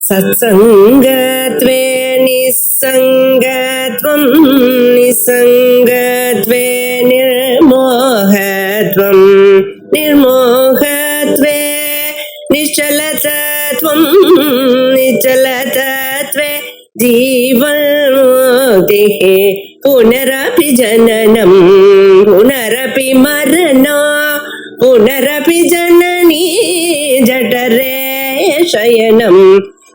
सत्संगत्वे निस्संगत्वं निस्संगत्वे निर्मोहत्वं निर्मोहत्वे निश्चलतत्वं निश्चलतत्वे जीवन्मुक्तिः पुनरपि जननं पुनरपि मरणं पुनरपि जननी जठरे शयनम्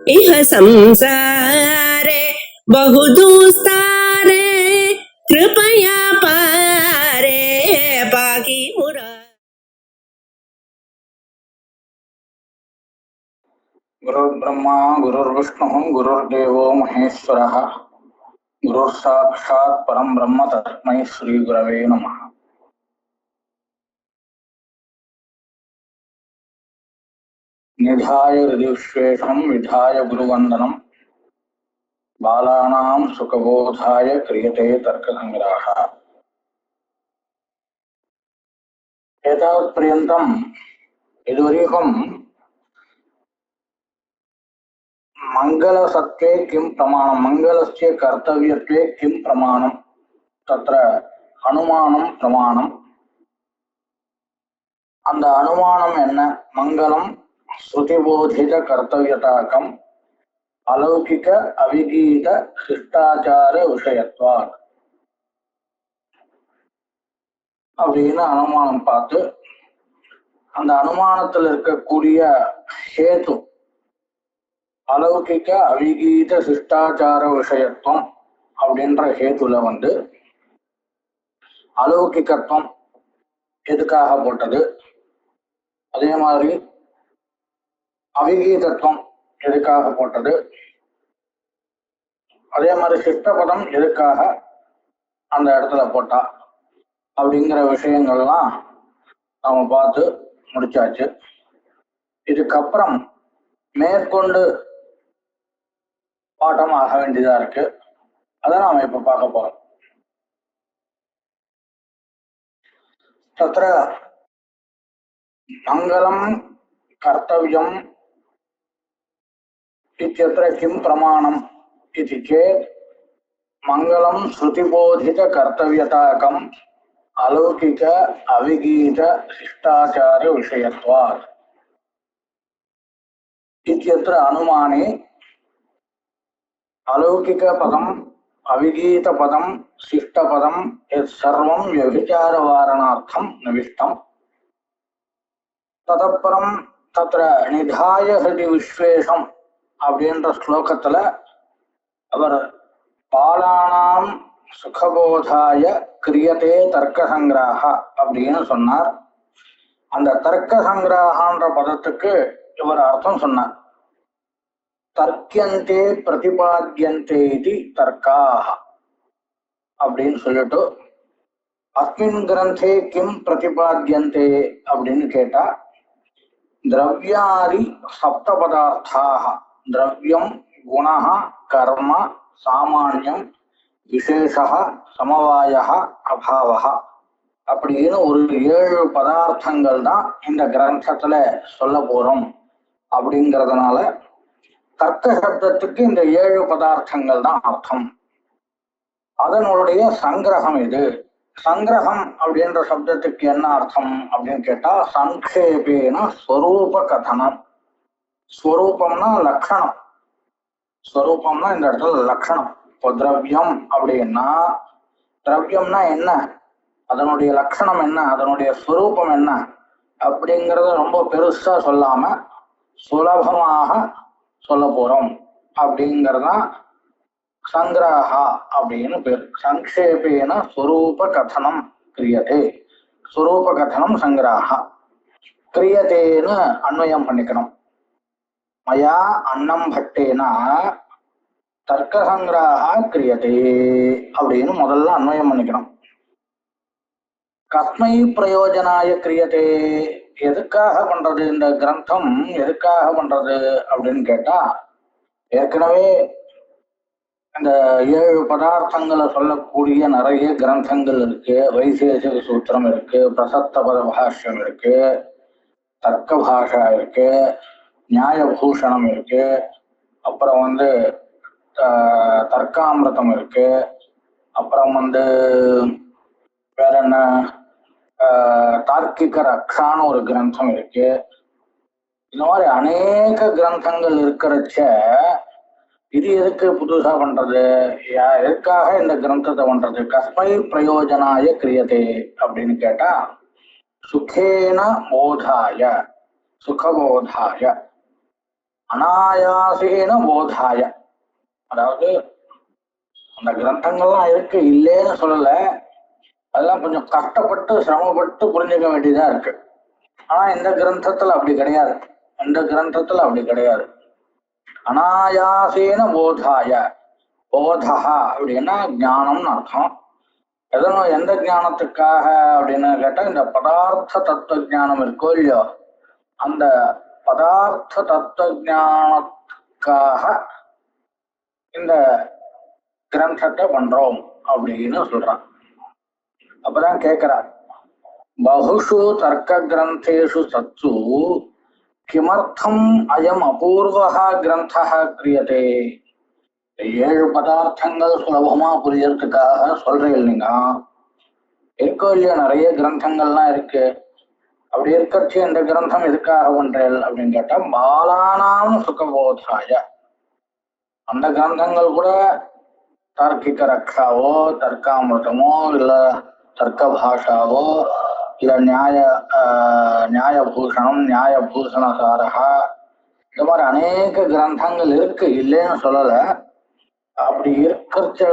इह संसारे बहुदुस्तारे कृपया पारे पाहि मुरा। गुरुर्ब्रह्मा गुरुर्विष्णुः गुरुर्देवो महेश्वरः गुरुर्साक्षात् परं ब्रह्म तस्मै श्रीगुरवे नमः। निधाय हृदिविश्वेशं विधाय गुरुवन्दनं बालानां सुखबोधाय क्रियते तर्कसङ्ग्रहः। एतावत्पर्यन्तं इदुवरेकं मङ्गलसत्त्वे किं प्रमाणं मङ्गलस्य कर्तव्यत्वे किं प्रमाणं तत्र अनुमानं प्रमाणम् அந்த அனுமானம் என்ன மங்களம் ஸ்ருதிபோதித கர்த்தவியதாக்கம் அலௌகிக அவிகீத சிஷ்டாச்சார விஷயத்வார் அப்படின்னு அனுமானம் பார்த்து அந்த அனுமானத்தில் இருக்கக்கூடிய ஹேது அலௌகிக அவிகீத சிஷ்டாச்சார விஷயத்துவம் அப்படின்ற ஹேத்துல அலௌகிகத்துவம் எதுக்காக போட்டது, அதே மாதிரி அவிகீதத்துவம் எதுக்காக போட்டது, அதே மாதிரி சிஷ்டபதம் எதுக்காக அந்த இடத்துல போட்டா அப்படிங்கிற விஷயங்கள்லாம் நாம பார்த்து முடிச்சாச்சு. இதுக்கப்புறம் மேற்கொண்டு பாடம் ஆக வேண்டியதா இருக்கு. அதை நாம இப்ப பார்க்க போறோம். तत्र मंगलम कर्तव्यम इत्यत्र किं प्रमाणम इति चेत् मंगलम श्रुतिबोधित कर्तव्यताकम अलौकिक अविगीत शिष्टाचार विषयत्वात् इत्यत्र अनुमाने अलौकिक पदम अविगीत पदम शिष्ट पदम सर्वं व्यभिचार वारणार्थं निविष्टम्। ततःपरं तत्र निधाय हृदि विश्वेशम அப்படின்ற ஸ்லோகத்துல அவர் பாலானாம் சுகபோதாய கிரியதே தர்க்க சங்கிரஹ அப்படின்னு சொன்னார். அந்த தர்க்க சங்கிரஹன்ற பதத்துக்கு இவர் அர்த்தம் சொன்னார். தர்க்கியந்தே பிரதிபாத்யந்தே இது தர்க்காஹ அப்படின்னு சொல்லிட்டு, அஸ்மின் கிரந்தே கிம் பிரதிபாத்யந்தே அப்படின்னு கேட்டா, திரவியாதி சப்த பதார்த்தாக திரவியம் குணஹ கர்ம சாமான்யம் விசேஷஹ சமவாயஹ அபாவஹ அப்படின்னு ஒரு 7 பதார்த்தங்கள் தான் இந்த கிரந்தத்துல சொல்ல போறோம். அப்படிங்கிறதுனால தர்க்க சப்தத்துக்கு இந்த 7 பதார்த்தங்கள் தான் அர்த்தம். அதனுடைய சங்கிரகம் இது. சங்கிரகம் அப்படின்ற சப்தத்துக்கு என்ன அர்த்தம் அப்படின்னு கேட்டா, சங்கேபேன ஸ்வரூப கதனம். ஸ்வரூபம்னா லட்சணம். ஸ்வரூபம்னா இந்த இடத்துல லட்சணம். இப்போ திரவியம் அப்படின்னா, திரவியம்னா என்ன, அதனுடைய லட்சணம் என்ன, அதனுடைய ஸ்வரூபம் என்ன அப்படிங்கிறத ரொம்ப பெருசா சொல்லாம சுலபமாக சொல்ல போறோம். அப்படிங்கிறதா சங்கிரஹா அப்படின்னு பேர். சங்கேபேன ஸ்வரூப கதனம் கிரியதே. ஸ்வரூப கதனம் சங்கிரஹா. கிரியதேன்னு அன்வயம் பண்ணிக்கணும். மயா அன்னம் பட்டேனா தர்க்க சங்கிரஹா கிரியதே அப்படின்னு முதல்ல அன்வயம் பண்ணிக்கணும். கஸ்மை பிரயோஜனாய கிரியதே, எதுக்காக பண்றது இந்த கிரந்தம், எதுக்காக பண்றது அப்படின்னு கேட்டா, ஏற்கனவே இந்த 7 பதார்த்தங்களை சொல்லக்கூடிய நிறைய கிரந்தங்கள் இருக்கு. வைசேஷிக சூத்திரம் இருக்கு, பிரசத்த பத பாஷ்யம் இருக்கு, தர்க்க பாஷா இருக்கு, நியாய பூஷணம் இருக்கு, அப்புறம் தர்க்காமிரதம் இருக்கு, அப்புறம் வேற என்ன, தார்க்கிக ரக்ஷான்னு ஒரு கிரந்தம் இருக்கு. இந்த மாதிரி அநேக கிரந்தங்கள் இருக்கிறச்ச இது எதுக்கு புதுசா பண்றது, எதுக்காக இந்த கிரந்தத்தை பண்றது, கஸ்மை பிரயோஜனாய கிரியதே அப்படின்னு கேட்டா சுகேன போதாய, சுகபோதாய, அனாயாசேன போதாய. அதாவது அந்த கிரந்தங்கள்லாம் இருக்கு, இல்லேன்னு சொல்லல, அதெல்லாம் கொஞ்சம் கஷ்டப்பட்டு சிரமப்பட்டு புரிஞ்சுக்க வேண்டியதா இருக்கு. ஆனா இந்த கிரந்தத்துல அப்படி கிடையாது, இந்த கிரந்தத்துல அப்படி கிடையாது. அனாயாசேன போதாய, போதா அப்படின்னா ஞானம்னு அர்த்தம். எந்த ஞானத்துக்காக அப்படின்னு கேட்டா இந்த பதார்த்த தத்துவ ஞானம் இருக்கோ இல்லையோ, அந்த பதார்த்த தத்துவ ஞானத்துக்காக இந்த கிரந்தத்தை பண்றோம் அப்படின்னு சொல்றான். அப்பதான் கேட்கிறார், பகுஷு தர்க்க கிரந்தேஷு சத்சு கிமர்த்தம் அயம் அபூர்வஹா கிரந்தஹ கிரியதே. 7 பதார்த்தங்கள் சுலபமா புரியறதுக்காக சொல்றேன் இல்லைங்க, இருக்கோ இல்லையா, நிறைய கிரந்தங்கள்லாம் இருக்கு. அப்படி இருக்கச்சு இந்த கிரந்தம் எதுக்காக பண்றேன் அப்படின்னு கேட்டா பாலானாம் சுகபோதாய. அந்த கிரந்தங்கள் கூட தார்க்கிக ரக்ஷாவோ, தர்க்காமிரதமோ, இல்ல தர்க்க பாஷாவோ, இல்ல நியாயபூஷணம், நியாயபூஷணசாரகா, இந்த மாதிரி அநேக கிரந்தங்கள் இருக்கு, இல்லைன்னு சொல்லல. அப்படி இருக்கிற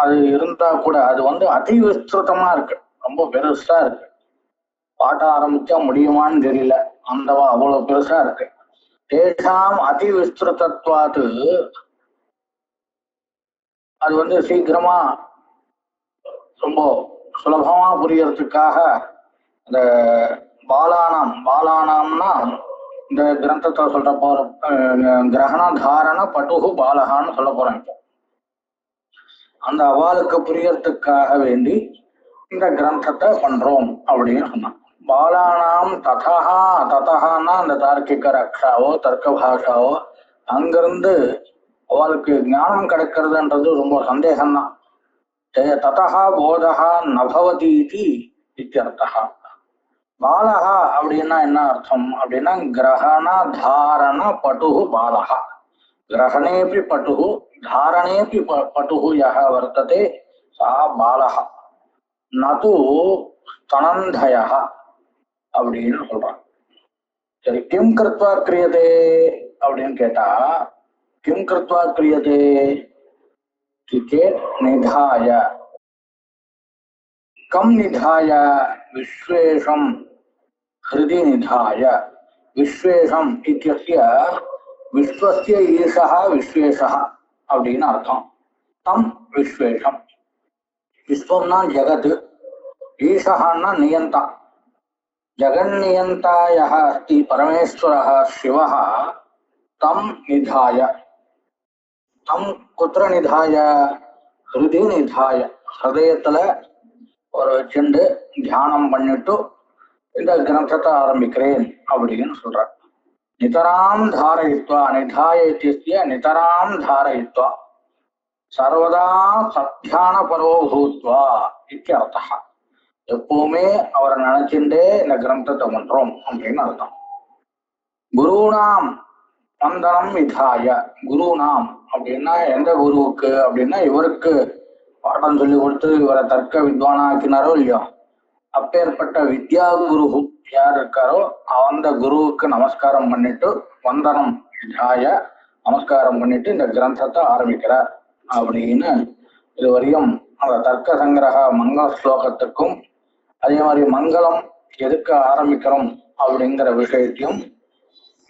அது இருந்தா கூட அது அதிவிஸ்திருத்தமா இருக்கு, ரொம்ப பெருசா இருக்கு. பாட்ட ஆரம்பிச்சா முடியுமான்னு தெரியல, அவ்வளவு பெருசா இருக்கு. தேசாம் அதிவிஸ்திருத்தத்வாது, அது சீக்கிரமா ரொம்ப சுலபமா புரியறதுக்காக இந்த பாலானாம்னா இந்த கிரந்தத்தை சொல்ற போற கிரகண தாரண பட்டுகு பாலகான்னு சொல்ல போறேன். இப்போ அந்த அவாளுக்கு புரியறதுக்காக வேண்டி இந்த கிரந்தத்தை பண்றோம் அப்படின்னு சொன்னான். பாலானாம் ததஹான்னா அந்த தார்க்கிக ரக்ஷாவோ தர்க்க பாஷாவோ அங்கிருந்து அவளுக்கு ஞானம் கிடைக்கிறதுன்றது ரொம்ப சந்தேகம்தான். ததஹா போதஹா நபவதி இத்தியர்த்தஹா. பாலகா அப்படின்னா என்ன அர்த்தம் அப்படின்னா கிரகண தாரண பட்டுகு பாலகா. கிரகணேபி பட்டுகு தாரணேபி பட்டுகு யஹ வர்த்ததே சா பாலகா நது ஸ்தனந்தய அப்படின்னு சொல்றான். சரி, கிம் கிருத்வா கிரியதே அப்படின்னு கேட்டா கிம் கிருத்வா கிரியதே நிதாய. கம் நிதாய? விஸ்வேஷம் ஹிருதி நிதாய. விஸ்வேஷம் இத்தியஸ்ய விஸ்வஸ்ய ஈஷः விஸ்வேஷः அப்படின்னு அர்த்தம். தம் விஸ்வேஷம், விஸ்வம்னா ஜகத், ஈஷஹன்னா நியந்தா. ஜகன்னியந்தா யஹ அஸ்தி பரமேஸ்வரः சிவः தம் நிதாய. தம் குத்திர நிதாய? ஹிருதி நிதாய. ஹதயத்துல ஒரு வச்சுண்டு தியானம் பண்ணிட்டு இந்த கிரந்தத்தை ஆரம்பிக்கிறேன் அப்படின்னு சொல்ற. நிதராம் தாரயித்வா, நிதாய இத்தியஸ்ய நிதராம் தாரயித்வா சர்வதா சத்தியான பரோ பூத்வா இத்தியர்த்தः. எப்பவுமே அவரை நினைச்சுட்டே இந்த கிரந்தத்தை பண்றோம் அப்படின்னு அர்த்தம். குருநாம் வந்தனம் விதாய. குருநாம் அப்படின்னா எந்த குருவுக்கு அப்படின்னா இவருக்கு பாடம் சொல்லி கொடுத்து இவரை தர்க்க வித்வானா ஆக்கினாரோ இல்லையோ, அப்பேற்பட்ட வித்யா குரு யார் இருக்காரோ அந்த குருவுக்கு நமஸ்காரம் பண்ணிட்டு வந்தனம் விதாய நமஸ்காரம் பண்ணிட்டு இந்த கிரந்தத்தை ஆரம்பிக்கிறார் அப்படின்னு இதுவரையும் அந்த தர்க்க சங்கிரக மங்கள ஸ்லோகத்துக்கும் அதே மாதிரி மங்களம் எதுக்கு ஆரம்பிக்கிறோம் அப்படிங்கிற விஷயத்தையும்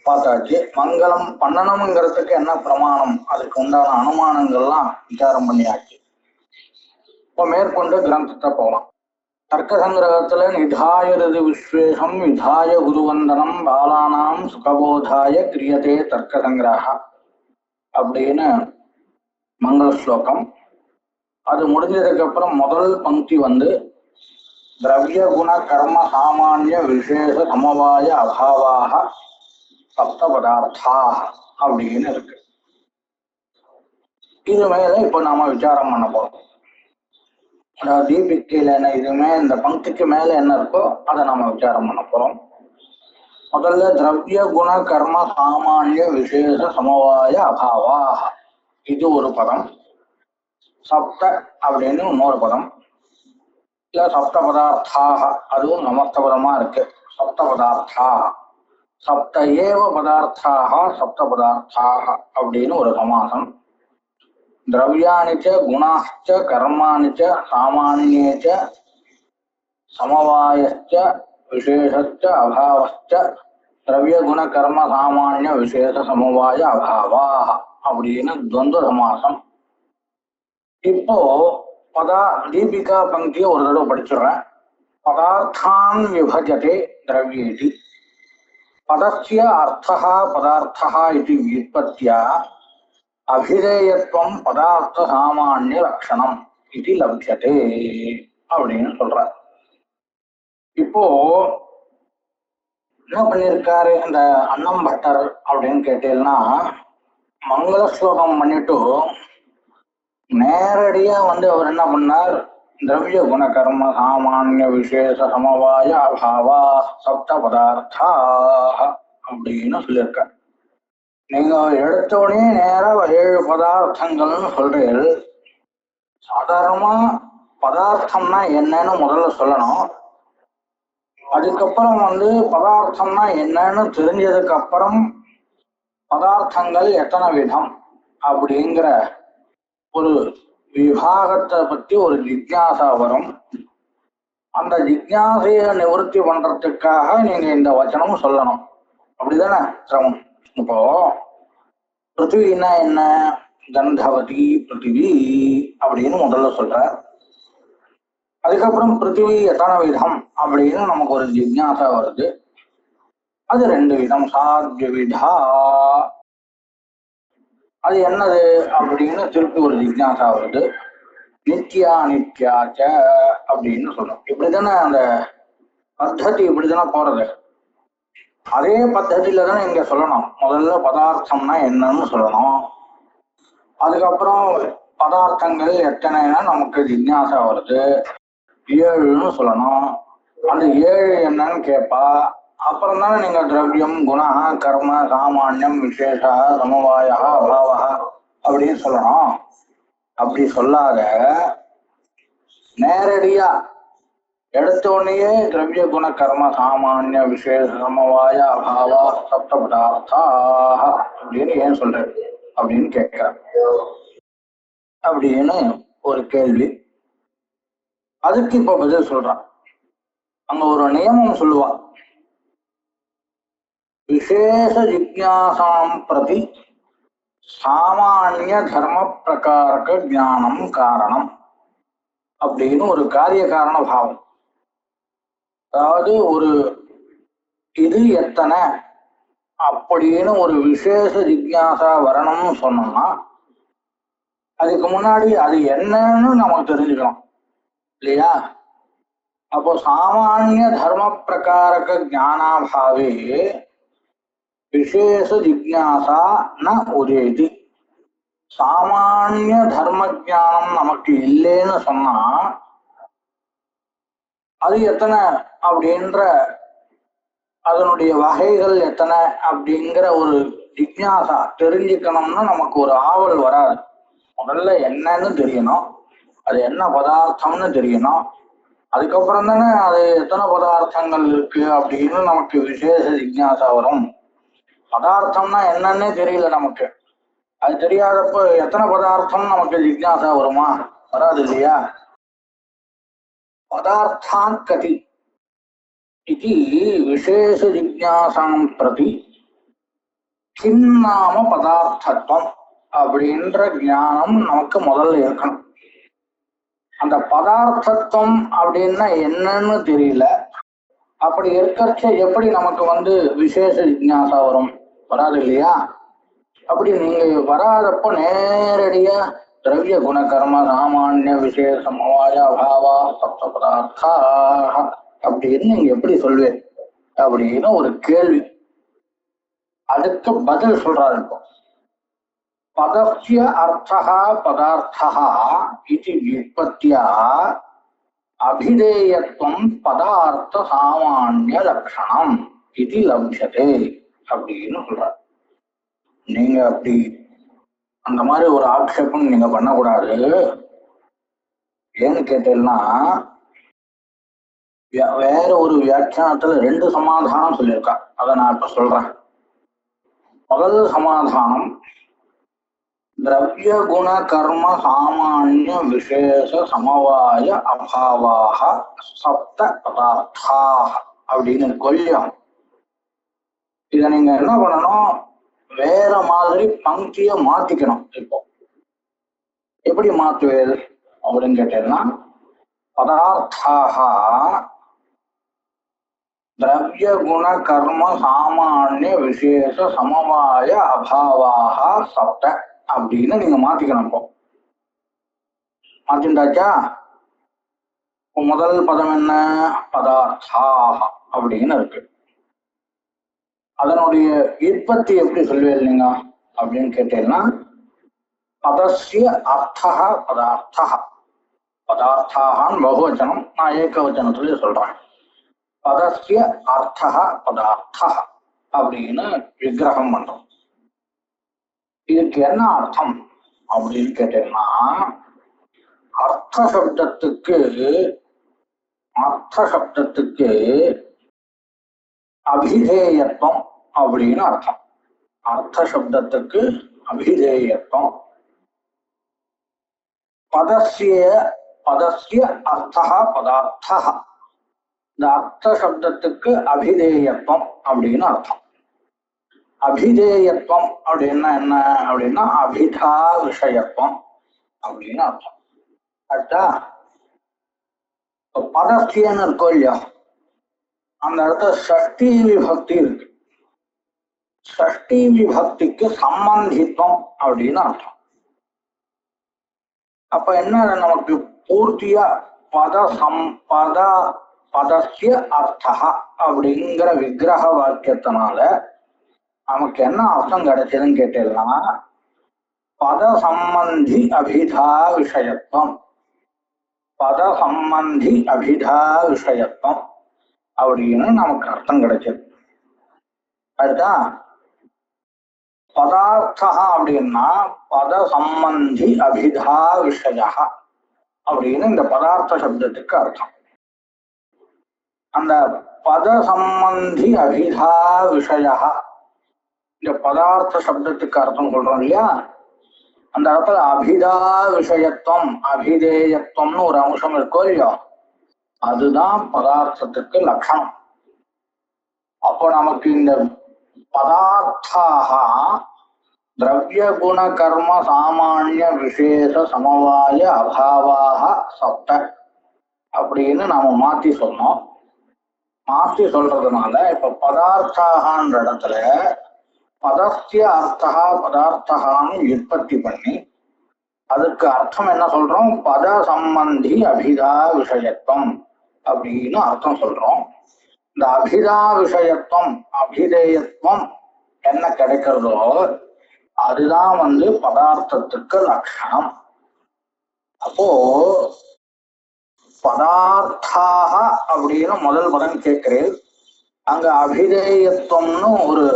பார்த்தாச்சு. மங்களம் பண்ணணுங்கிறதுக்கு என்ன பிரமாணம், அதுக்கு உண்டான அனுமானங்கள்லாம் விசாரம் பண்ணியாச்சு. இப்போ மேற்கொண்டு கிரந்தத்தை போகலாம். தர்க்க சங்கிரகத்துல நிதாயரது விஸ்வேஷம் விதாய குருவந்தனம் பாலானாம் சுகபோதாய கிரியதே தர்க்க சங்கிரக அப்படின்னு மங்கள ஸ்லோகம். அது முடிஞ்சதுக்கு அப்புறம் முதல் பங்கி திரவிய குண கர்ம சாமானிய விசேஷ சமவாய அபாவாக சப்த பதார்த்தா அப்படின்னு இருக்கு. இது மேல இப்ப நாம விசாரம் பண்ண போறோம். அதாவது தீபிக்கையில என்ன இதுமே இந்த பங்கிக்கு மேல என்ன இருக்கோ அதை நாம விசாரம் பண்ண போறோம். முதல்ல திரவிய குண கர்ம சாமானிய விசேஷ சமவாய அபாவா, இது ஒரு பதம். சப்த அப்படின்னு இன்னொரு பதம், இல்ல சப்த பதார்த்தாக, அதுவும் நமஸ்த பதமா இருக்கு. சப்த பதார்த்தாக, சப்த ஏவ பதார்த்தாக, சப்த பதார்த்தாக அப்படின்னு ஒரு சமாசம். திரவியானிச்ச குணாச்ச கர்மாணிச்ச சாமானியேச்ச சமவாயச்ச விசேஷச்ச அபாவச்ச திரவிய குண கர்ம சாமானிய விசேஷ சமவாய அபாவா அப்படின்னு துவந்த சமாசம். இப்போ தீபிகா பங்கியை ஒரு தடவை படிச்சுடுறேன். பதார்த்தான் விபஜதே திரவியேதி, பதஸ்ய அர்த்தः பதார்த்தः இதி வியுத்பத்யா அபிதேயத்துவம் பதார்த்த சாமானிய லட்சணம் இது லப்யதே அப்படின்னு சொல்ற. இப்போ என்ன பண்ணிருக்காரு இந்த அன்னம் பட்டர் அப்படின்னு கேட்டீங்கன்னா, மங்கள ஸ்லோகம் பண்ணிட்டு நேரடியா அவர் என்ன பண்ணார், திரவிய குண கர்ம சாமானிய விசேஷ சமவாய அபாவா சப்த பதார்த்தா அப்படின்னு சொல்லியிருக்கார். நீங்க எடுத்தோடனே நேரா 7 பதார்த்தங்கள்னு சொல்றீர்கள். சாதாரணமா பதார்த்தம்னா என்னன்னு முதல்ல சொல்லணும். அதுக்கப்புறம் பதார்த்தம்னா என்னன்னு தெரிஞ்சதுக்கு அப்புறம் பதார்த்தங்கள் எத்தனை விதம் அப்படிங்கிற ஒரு விபாகத்தை பத்தி ஒரு ஜிக்ஞாசா வரும். அந்த ஜிக்ஞாசைய நிவர்த்தி பண்றதுக்காக நீங்க இந்த வச்சனம் சொல்லணும். அப்படிதானே சிரமம். இப்போ பிருத்திவின்னா என்ன, கந்தவதி பிருத்திவி அப்படின்னு முதல்ல சொல்ற. அதுக்கப்புறம் பிருத்திவி எத்தனை விதம் அப்படின்னு நமக்கு ஒரு ஜிக்ஞாசா வருது. அது 2 விதம், சாத்விதா. அது என்னது அப்படின்னு திருப்பி ஒரு ஜிக்ஞாசா வருது. நித்யா நித்யாச்ச அப்படின்னு சொல்றோம். இப்படிதானே அந்த பத்ததி இப்படிதானே போறது. அதே பத்ததியில தானே இங்க சொல்லணும். முதல்ல பதார்த்தம்னா என்னன்னு சொல்லணும். அதுக்கப்புறம் பதார்த்தங்கள் எத்தனைன்னா நமக்கு ஜிக்ஞாசா வருது. 7ன்னு சொல்லணும். அந்த 7 என்னன்னு கேட்பா. அப்புறம் தானே நீங்க திரவியம் குண கர்ம சாமானியம் விசேஷ சமவாய அபாவா அப்படின்னு சொல்லணும். அப்படி சொல்லாத நேரடியா எடுத்தோடனேயே திரவிய குண கர்ம சாமானிய விசேஷ சமவாய அபாவா சப்த பதார்த்தா அப்படின்னு ஏன் சொல்ற அப்படின்னு கேட்கிறேன் அப்படின்னு ஒரு கேள்வி. அதுக்கு இப்ப பதில் சொல்றான். அங்க ஒரு நியமம் சொல்லுவா. விசேஷ ஜிக்ஞாசாம் பிரதி சாமானிய தர்ம பிரகாரக ஞானம் காரணம் அப்படின்னு ஒரு காரிய காரண பாவம். அதாவது ஒரு இது எத்தனை அப்படின்னு ஒரு விசேஷ ஜிக்ஞாசா வரணும்னு சொன்னோம்னா அதுக்கு முன்னாடி அது என்னன்னு நமக்கு தெரிஞ்சுக்கணும் இல்லையா? அப்போ சாமானிய தர்ம பிரகாரக ஞானாபாவே விசேஷ ஜிக்ஞாசா ந உதேதி. சாமானிய தர்ம ஜானம் நமக்கு இல்லைன்னு சொன்னா அது எத்தனை அப்படின்ற அதனுடைய வகைகள் எத்தனை அப்படிங்கிற ஒரு ஜிக்ஞாசா தெரிஞ்சுக்கணும்னு நமக்கு ஒரு ஆவல் வராது. முதல்ல என்னன்னு தெரியணும், அது என்ன பதார்த்தம்னு தெரியணும். அதுக்கப்புறம் தானே அது எத்தனை பதார்த்தங்கள் இருக்கு அப்படின்னு நமக்கு விசேஷ ஜிக்ஞாசா வரும். பதார்த்தம்னா என்னன்னே தெரியல நமக்கு. அது தெரியாதப்போ எத்தனை பதார்த்தம் நமக்கு ஜிக்ஞாசா வருமா? வராது இல்லையா? பதார்த்தான் கதி இது விசேஷ ஜிக்ஞாசாம் பிரதி கின்னாம பதார்த்தத்துவம் அப்படின்ற ஞானம் நமக்கு முதல்ல இருக்கணும். அந்த பதார்த்தத்துவம் அப்படின்னா என்னன்னு தெரியல. அப்படி இருக்கிறச்ச எப்படி நமக்கு விசேஷ ஜிக்ஞாசா வரும்? வராது இல்லையா? அப்படி நீங்க வராதப்போ நேரடியா திரவிய குண கர்ம சாமானிய விசேஷ சமவாய அபாவா சப்த பதார்த்தா அப்படின்னு நீங்க எப்படி சொல்வேன் அப்படின்னு ஒரு கேள்வி. அதுக்கு பதில் சொல்றாரு. இப்போ பதஸ்ய அர்த்தः பதார்த்தः இதி வியுத்பத்யா அபிதேயத்வம் பதார்த்த சாமானிய லட்சணம் இது லப்யதே அப்படின்னு சொல்றார். நீங்க அப்படி அந்த மாதிரி ஒரு ஆட்சேபம் நீங்க பண்ணக்கூடாது. ஏன்னு கேட்டீங்கன்னா வேற ஒரு வியாக்கியானத்துல 2 சமாதானம் சொல்லியிருக்கா. அதை நான் இப்ப சொல்றேன். முதல் சமாதானம் திரவிய குண கர்ம சாமானிய விசேஷ சமவாய அபாவாக சப்த பதார்த்தாக அப்படின்னு கொல்லியம். இதை நீங்க என்ன பண்ணணும், வேற மாதிரி பங்கிய மாத்திக்கணும். இப்போ எப்படி மாத்துவேது அப்படின்னு கேட்டீங்கன்னா பதார்த்தாக திரவிய குண கர்ம சாமானிய விசேஷ சமவாய அபாவாக சப்த அப்படின்னு நீங்க மாத்திக்கணும். இப்போ மாத்திண்டாச்சா? முதல் பதம் என்ன? பதார்த்தாக அப்படின்னு இருக்கு. அதனுடைய உற்பத்தி எப்படி சொல்லுவேன் நீங்க அப்படின்னு கேட்டீங்கன்னா பதஸ்ய அர்த்தः பதார்த்தः. பதார்த்தாகான்னு பகுவச்சனம், நான் ஏகவச்சனத்துல சொல்றேன். பதஸ்ய அர்த்தः பதார்த்தः அப்படின்னு விக்கிரகம் பண்றோம். இதுக்கு என்ன அர்த்தம் அப்படின்னு கேட்டீங்கன்னா அர்த்த சப்தத்துக்கு அபிதேயத்துவம் அப்படின்னு அர்த்தம். அர்த்த சப்தத்துக்கு அபிதேயத்துவம். பதஸ்ய அர்த்தः பதார்த்தः. இந்த அர்த்த சப்தத்துக்கு அபிதேயத்துவம் அப்படின்னு அர்த்தம். அபிதேயத்துவம் அப்படின்னா என்ன அப்படின்னா அபிதா விஷயத்துவம் அப்படின்னு அர்த்தம். அடுத்தா பதஸ்யன்னு இருக்கோ இல்லையா, அந்த இடத்துல ஷஷ்டி விபக்தி இருக்கு. ஷஷ்டி விபக்திக்கு சம்பந்தித்வம் அப்படின்னு அர்த்தம். அப்ப என்ன நமக்கு பூர்த்தியா பதஸ்ய அர்த்தः அப்படிங்கிற விக்கிரக வாக்கியத்தினால நமக்கு என்ன அர்த்தம் கிடைச்சதுன்னு கேட்டீங்கன்னா பத சம்பந்தி அபிதா விஷயத்துவம். பத சம்பந்தி அபிதா விஷயத்துவம் அப்படின்னு நமக்கு அர்த்தம் கிடைச்சது. அடுத்தா பதார்த்தா அப்படின்னா பத சம்பந்தி அபிதா விஷய அப்படின்னு இந்த பதார்த்த சப்தத்துக்கு அர்த்தம். அந்த பத சம்பந்தி அபிதா விஷய இந்த பதார்த்த சப்தத்துக்கு அர்த்தம் சொல்றோம் இல்லையா, அந்த இடத்துல அபிதா விஷயத்துவம் அபிதேயத்துவம்னு ஒரு அம்சம் இருக்கோ இல்லையோ, அதுதான் பதார்த்தத்துக்கு லட்சணம். அப்போ நமக்கு இந்த பதார்த்தாக திரவிய குண கர்ம சாமானிய விசேஷ சமவாய அபாவாக சப்த அப்படின்னு நாம மாத்தி சொன்னோம். மாத்தி சொல்றதுனால இப்ப பதார்த்தாகன்ற இடத்துல பதஸ்ய அர்த்தா பதார்த்தான்னு உற்பத்தி பண்ணி அதுக்கு அர்த்தம் என்ன சொல்றோம், பத சம்பந்தி அபிதா விஷயத்துவம் அப்படின்னு அர்த்தம் சொல்றோம். இந்த அபிதா விஷயத்துவம் அபிதேயத்துவம் என்ன கிடைக்கிறதோ அதுதான் பதார்த்தத்துக்கு லட்சணம். அப்போ பதார்த்தாக அப்படின்னு முதல் பதம் கேட்கிறேன். அங்க அபிதேயத்துவம்னு ஒரு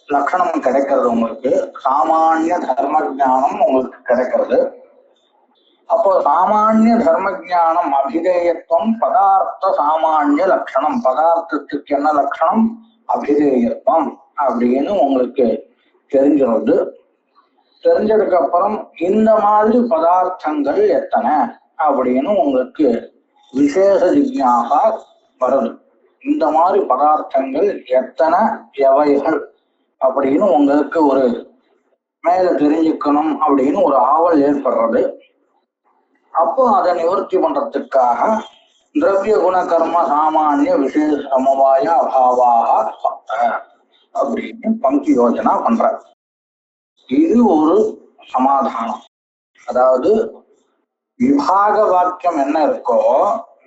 லட்சணம் கிடைக்கிறது உங்களுக்கு. சாமானிய தர்ம ஜானம் உங்களுக்கு கிடைக்கிறது. அப்போ சாமானிய தர்ம ஜானம் அபிதேயத்துவம் பதார்த்த சாமானிய லட்சணம். பதார்த்தத்துக்கு என்ன லட்சணம்? அபிதேயத்துவம் அப்படின்னு உங்களுக்கு தெரிஞ்சிருது. தெரிஞ்சதுக்கு அப்புறம் இந்த மாதிரி பதார்த்தங்கள் எத்தனை அப்படின்னு உங்களுக்கு விசேஷ ஜிக்ஞாசா வருது. இந்த மாதிரி பதார்த்தங்கள் எத்தனை, எவைகள் அப்படின்னு உங்களுக்கு ஒரு மேல தெரிஞ்சுக்கணும் அப்படின்னு ஒரு ஆவல் ஏற்படுறது. அப்போ அதை நிவர்த்தி பண்றதுக்காக திரவிய குண கர்ம சாமானிய விசேஷ சமவாய அபாவாக சப்த அப்படின்னு பங்கி யோஜனா பண்ற. இது ஒரு சமாதானம். அதாவது விபாக வாக்கியம் என்ன இருக்கோ,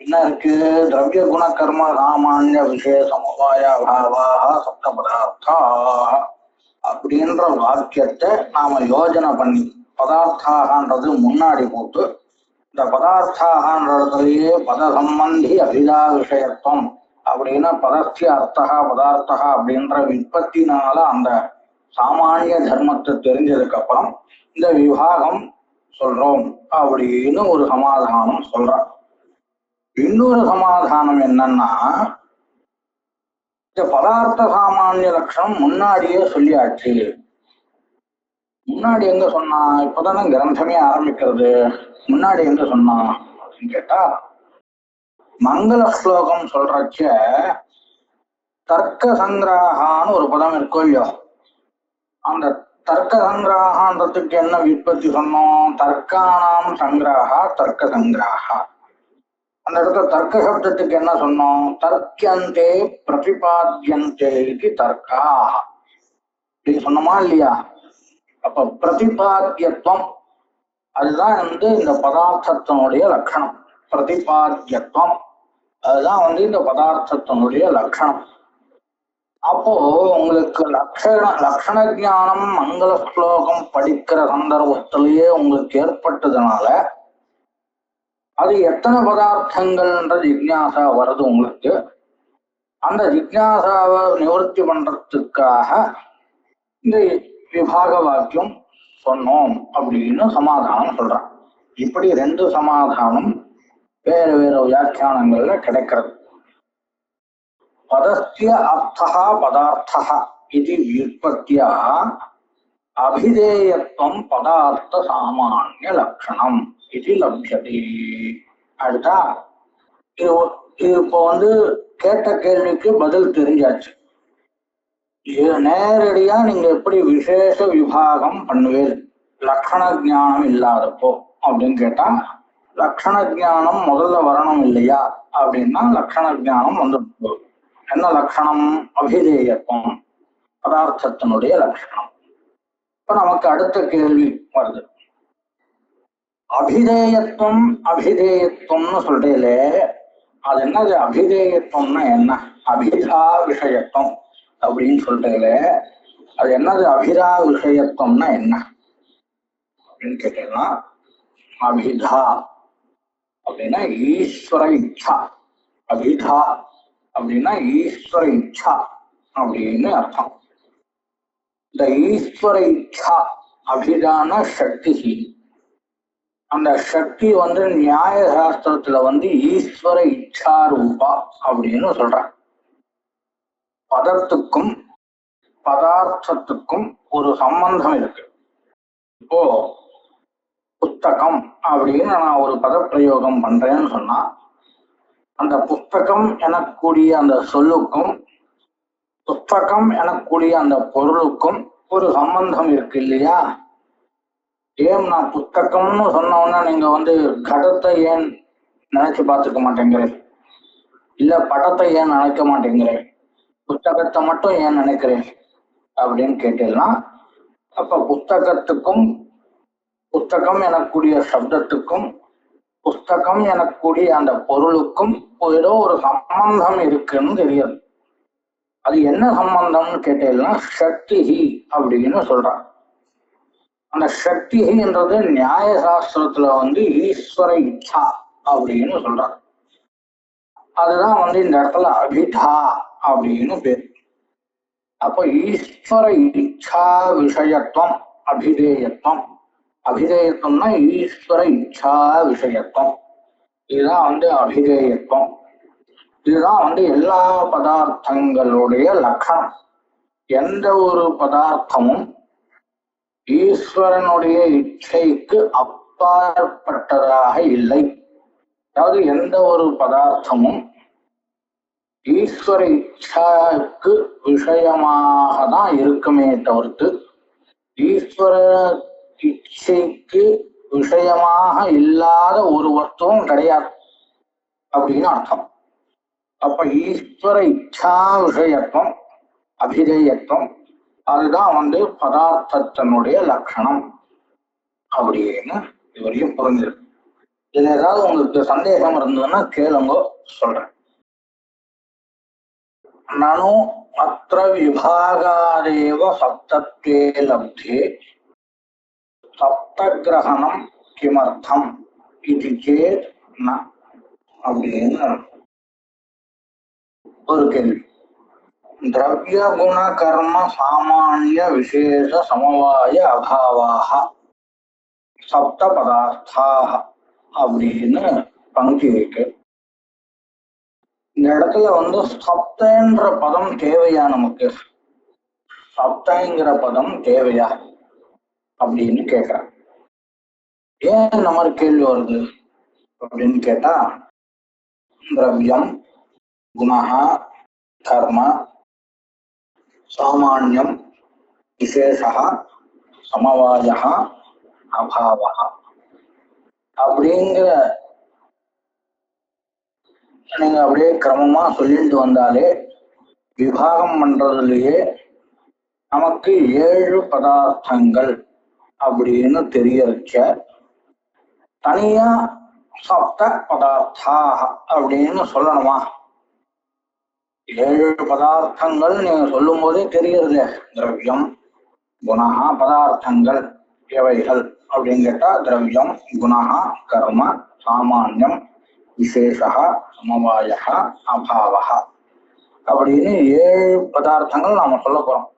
என்ன இருக்கு, திரவிய குண கர்ம சாமானிய விசேஷ சமவாய அபாவாக சப்த பதார்த்தா அப்படின்ற வாக்கியத்தை நாம யோஜனை பண்ணி பதார்த்தாகன்றது முன்னாடி போட்டு இந்த பதார்த்தாகன்றதுலயே பத சம்பந்தி அபிதா விஷயத்துவம் அப்படின்னா பதஸ்திய அர்த்தகா பதார்த்தகா அப்படின்ற விற்பத்தினால அந்த சாமானிய தர்மத்தை தெரிஞ்சதுக்கு அப்புறம் இந்த விவாகம் சொல்றோம் அப்படின்னு ஒரு சமாதானம் சொல்றான். இன்னொரு சமாதானம் என்னன்னா, இந்த பதார்த்த சாமானிய லட்சணம் முன்னாடியே சொல்லியாச்சு. முன்னாடி எங்க சொன்னா? இப்பதானே கிரந்தமே ஆரம்பிக்கிறது. முன்னாடி எங்க சொன்னா அப்படின்னு கேட்டா, மங்கள ஸ்லோகம் சொல்றச்ச தர்க்க சங்கிரகான்னு ஒரு பதம் இருக்கும் இல்லையோ, அந்த தர்க்க சங்கிரகன்றதுக்கு என்ன விற்பத்தி சொன்னோம்? தர்க்கானாம் சங்கிரகா தர்க்க சங்கிரகா. அந்த இடத்துல தர்க்க சப்தத்துக்கு என்ன சொன்னோம்? தர்க்கியந்தே பிரதிபாத்தியந்தே இது தர்க்கா அப்படின்னு சொன்னோமா இல்லையா? அப்ப பிரதிபாத்தியத்துவம் அதுதான் இந்த பதார்த்தத்தினுடைய லட்சணம். பிரதிபாத்தியத்துவம் அதுதான் இந்த பதார்த்தத்தினுடைய லட்சணம். அப்போ உங்களுக்கு லட்சண ஞானம் மங்கள ஸ்லோகம் படிக்கிற சந்தர்ப்பத்திலேயே உங்களுக்கு ஏற்பட்டதுனால அது எத்தனை பதார்த்தங்கள்ன்ற ஜிக்ஞாசா வருது உங்களுக்கு. அந்த ஜிக்ஞாசாவை நிவர்த்தி பண்றதுக்காக இந்த விபாக வாக்கியம் சொன்னோம் அப்படின்னு சமாதானம் சொல்றான். இப்படி ரெண்டு சமாதானம் வேற வேற வியாக்கியானங்கள்ல கிடைக்கிறது. பதஸ்ய அர்த்தா பதார்த்தா இது வியுற்பத்தியா அபிதேயத்துவம் பதார்த்த சாமானிய லட்சணம் இது லப்யதே. அடுத்தா இப்போ கேட்ட கேள்விக்கு பதில் தெரிஞ்சாச்சு. நேரடியா நீங்க எப்படி விசேஷ விபாகம் பண்ணுவீர் லட்சண ஞானம் இல்லாதப்போ அப்படின்னு கேட்டா, லட்சண ஞானம் முதல்ல வரணும் இல்லையா? அப்படின்னா லட்சண ஞானம் வந்துட்டு என்ன லட்சணம்? அபிதேயத்துவம் பதார்த்தத்தினுடைய லட்சணம். இப்ப நமக்கு அடுத்த கேள்வி வருது. அபிதேயத்துவம் அபிதேயத்துவம்னு சொல்றீங்களே, அது என்னது? அபிதேயத்துவம்னா என்ன? அபிதா விஷயத்துவம் அப்படின்னு சொல்றீங்களே, அது என்னது? அபிதா விஷயத்துவம்னா என்ன அப்படின்னு கேட்டீங்கன்னா, அபிதா அப்படின்னா ஈஸ்வர இச்சா. அபிதா அப்படின்னா ஈஸ்வர இச்சா அப்படின்னு அர்த்தம். இந்த ஈஸ்வர இச்சா அபிதான சக்தி. அந்த சக்தி நியாய சாஸ்திரத்துல ஈஸ்வர இச்சா ரூபா அப்படின்னு சொல்றாங்க. பதத்துக்கும் பதார்த்தத்துக்கும் ஒரு சம்பந்தம் இருக்கு. இப்போ புத்தகம் அப்படின்னு நான் ஒரு பதப்பிரயோகம் பண்றேன்னு சொன்னா, அந்த புத்தகம் எனக்கூடிய அந்த சொல்லுக்கும் புத்தகம் எனக்கூடிய அந்த பொருளுக்கும் ஒரு சம்பந்தம் இருக்கு இல்லையா? ஏன் நான் புத்தகம்னு சொன்னோன்னா நீங்க கடத்தை ஏன் நினைச்சு பார்த்துக்க மாட்டேங்கிறேன், இல்ல படத்தை ஏன் நினைக்க மாட்டேங்கிறேன், புத்தகத்தை மட்டும் ஏன் நினைக்கிறேன் அப்படின்னு கேட்டீங்கன்னா, அப்ப புத்தகத்துக்கும் புத்தகம் எனக்கூடிய சப்தத்துக்கும் புஸ்தகம் எனக்கூடிய அந்த பொருளுக்கும் ஏதோ ஒரு சம்பந்தம் இருக்குன்னு தெரியாது. அது என்ன சம்பந்தம்னு கேட்டீங்கன்னா சக்தி அப்படின்னு சொல்றான். அந்த சக்தின்றது நியாய சாஸ்திரத்துல ஈஸ்வர இச்சா அப்படின்னு சொல்றான். அதுதான் இந்த இடத்துல அபிதா அப்படின்னு பேர். அப்போ ஈஸ்வர இச்சா விஷயத்துவம் அபிதேயத்துவம். அபிதேயத்துவம்னா ஈஸ்வர இச்சா விஷயத்துவம். இதுதான் அபிதேயத்துவம். இதுதான் எல்லா பதார்த்தங்களுடைய லட்சணம். எந்த ஒரு பதார்த்தமும் ஈஸ்வரனுடைய இச்சைக்கு அப்பாற்பட்டதாக இல்லை. அதாவது எந்த ஒரு பதார்த்தமும் ஈஸ்வர இச்சாவுக்கு விஷயமாக தான் இருக்குமே தவிர்த்து ஈஸ்வர இச்சைக்கு விஷயமாக இல்லாத ஒரு வஸ்துவும் கிடையாது அப்படின்னு அர்த்தம். அப்ப ஈஸ்வர இச்சா விஷயத்துவம் அபிதேயத்துவம் அதுதான் பதார்த்தத்தினுடைய லட்சணம் அப்படின்னு இதுவரையும் புரிஞ்சிருக்கு. இதுல ஏதாவது உங்களுக்கு சந்தேகம் இருந்ததுன்னா கேளுங்க, சொல்றேன். நானும் அத்ர விபாகாதேவ சப்தத்வே லப்தே சப்தகிரகணம் கிமர்த்தம் இது சேத் ந அப்படின்னு ஒரு கேள்வி. திரவிய குண கர்ம சாமானிய விசேஷ சமவாய அபாவாக சப்த பதார்த்தாக அப்படின்னு பங்கி இருக்கு. இந்த இடத்துல சப்தன்ற பதம் தேவையா? நமக்கு சப்தங்கிற பதம் தேவையா அப்படின்னு கேட்கிறேன். ஏன் இந்த மாதிரி கேள்வி வருது அப்படின்னு கேட்டா, திரவியம் குணஹ கர்ம சாமானியம் விசேஷः சமவாயः அபாவः அப்படிங்கிற நீங்க அப்படியே கிரமமா சொல்லிட்டு வந்தாலே விபாகம் பண்றதுலயே நமக்கு 7 பதார்த்தங்கள் அப்படின்னு தெரியறச்ச தனியா சப்த பதார்த்தாக அப்படின்னு சொல்லணுமா? 7 பதார்த்தங்கள் நீங்க சொல்லும் போதே தெரியறது. திரவியம் குணஹா பதார்த்தங்கள் எவைகள் அப்படின்னு கேட்டா திரவியம் குணஹா கர்ம சாமானியம் விசேஷா சமவாய அபாவஹ அப்படின்னு 7 பதார்த்தங்கள் நாம சொல்ல போறோம்.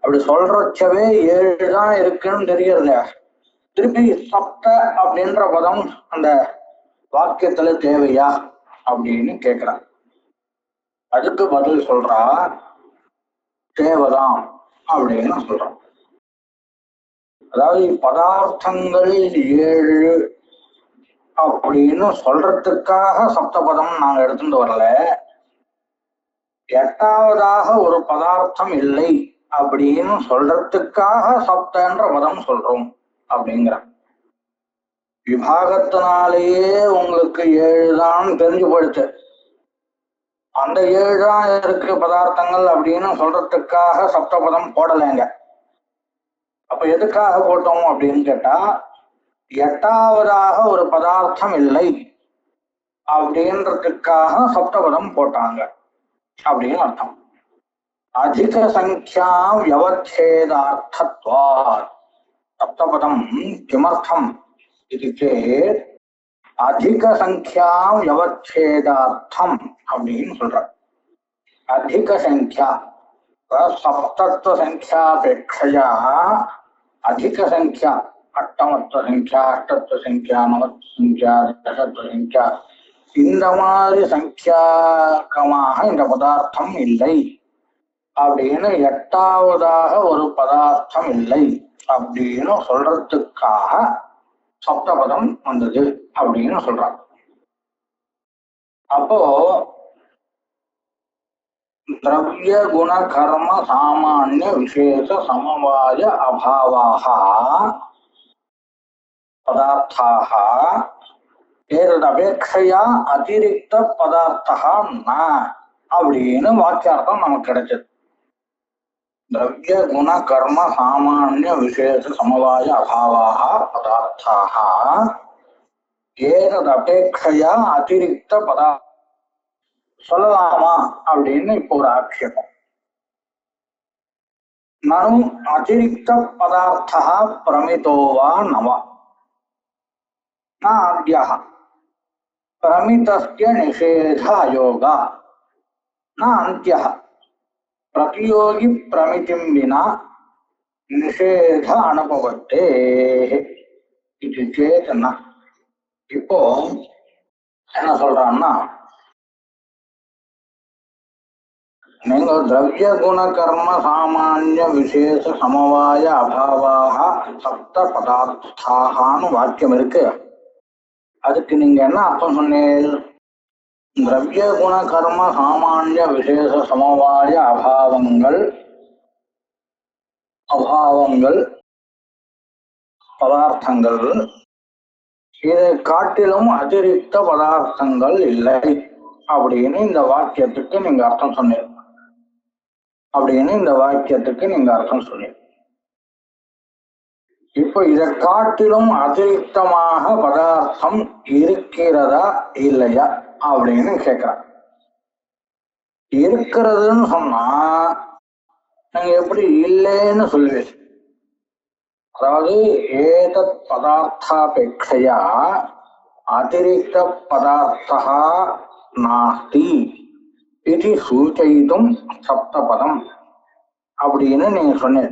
அப்படி சொல்றச்சவே 7 தான் இருக்குன்னு தெரியறது. திருப்பி சப்த அப்படின்ற பதம் அந்த வாக்கியத்துல தேவையா அப்படின்னு கேக்குறான். அதுக்கு பதில் சொல்றா, தேவைதான் அப்படின்னு சொல்றான். அதாவது பதார்த்தங்கள் 7 அப்படின்னு சொல்றதுக்காக சப்தபதம் நாங்க எடுத்துட்டு வரல. 8வதாக ஒரு பதார்த்தம் இல்லை அப்படின்னு சொல்றதுக்காக சப்தன்ற பதம் சொல்றோம் அப்படிங்கிற விபாகத்தினாலேயே உங்களுக்கு 7 தான் தெரிஞ்சு போயிடுச்சு. அந்த 7 தான் இருக்கு பதார்த்தங்கள் அப்படின்னு சொல்றதுக்காக சப்தபதம் போடலைங்க. அப்ப எதுக்காக போட்டோம் அப்படின்னு கேட்டா, 8வதாக ஒரு பதார்த்தம் இல்லை அப்படின்றதுக்காக சப்தபதம் போட்டாங்க அப்படின்னு அர்த்தம். அதிக சங்கியா வியவச்சேதார்த்தத்வாத் சப்தபதம் கிமர்த்தம் இது சேத் அதிக சங்கியா வியவச்சேதார்த்தம் அப்படின்னு சொல்ற. அதிக சங்கியா சப்தத்துவ சங்கியாபேட்சையா அதிக சங்கியா அட்டமத்துவ சங்கியா அஷ்டத்துவ சங்கியா நவத்துவ சங்கியா தசத்துவ சங்கியா இந்த மாதிரி சங்கியாக்கமாக இந்த பதார்த்தம் இல்லை அப்படின்னு 8வதாக ஒரு பதார்த்தம் இல்லை அப்படின்னு சொல்றதுக்காக சப்தபதம் வந்தது அப்படின்னு சொல்றாங்க. அப்போ திரவிய குண கர்ம சாமானிய விசேஷ சமவாய அபாவாக பதார்த்தாக ஏததபேட்சையா அதிரிக்த பதார்த்தா ந அப்படின்னு வாக்கியார்த்தம் நமக்கு கிடைச்சது. திரவிய குண கர்ம சாமானிய விசேஷ சமவாய அபாவாக பதார்த்தாக ஏததபேட்சையா அதிரிக்த பதார்த்த சொல்லலாமா அப்படின்னு இப்போ ஒரு ஆட்சேபம். நனு அதிரிக்த பதார்த்தா பிரமிதோவா நவ நாத்யஹ பிரமிதஸ்ய நிஷேத அயோகா ந அந்த்யஹ பிரதியோகி பிரமிதிம் வினா நிஷேத அனுபவத்தே இது சேதனா. இப்போ என்ன சொல்றான்னா, நீங்க திரவிய குண கர்ம சாமானிய விசேஷ சமவாய அபாவாக சப்த பதார்த்தான்னு வாக்கியம் இருக்கு. அதுக்கு நீங்க என்ன அர்த்தம் சொன்னீங்க? திரவிய குண கர்ம சாமானிய விசேஷ சமவாய அபாவங்கள் பதார்த்தங்கள் இதை காட்டிலும் அதிரிக்த பதார்த்தங்கள் இல்லை அப்படின்னு இந்த வாக்கியத்துக்கு நீங்க அர்த்தம் சொன்னீங்க. இப்போ இதை காட்டிலும் அதிரிக்தமாக பதார்த்தம் இருக்கிறதா இல்லையா அப்படின்னு கேட்கிறான். இருக்கிறதுன்னு சொன்னா நீங்க எப்படி இல்லைன்னு சொல்லுவீங்க? அதாவது ஏதத் பதார்த்தாபேட்சையா அதிரிக்த பதார்த்தா நாஸ்தி இது சூச்சயித்தும் சப்தபதம் அப்படின்னு நீங்க சொன்னீங்க.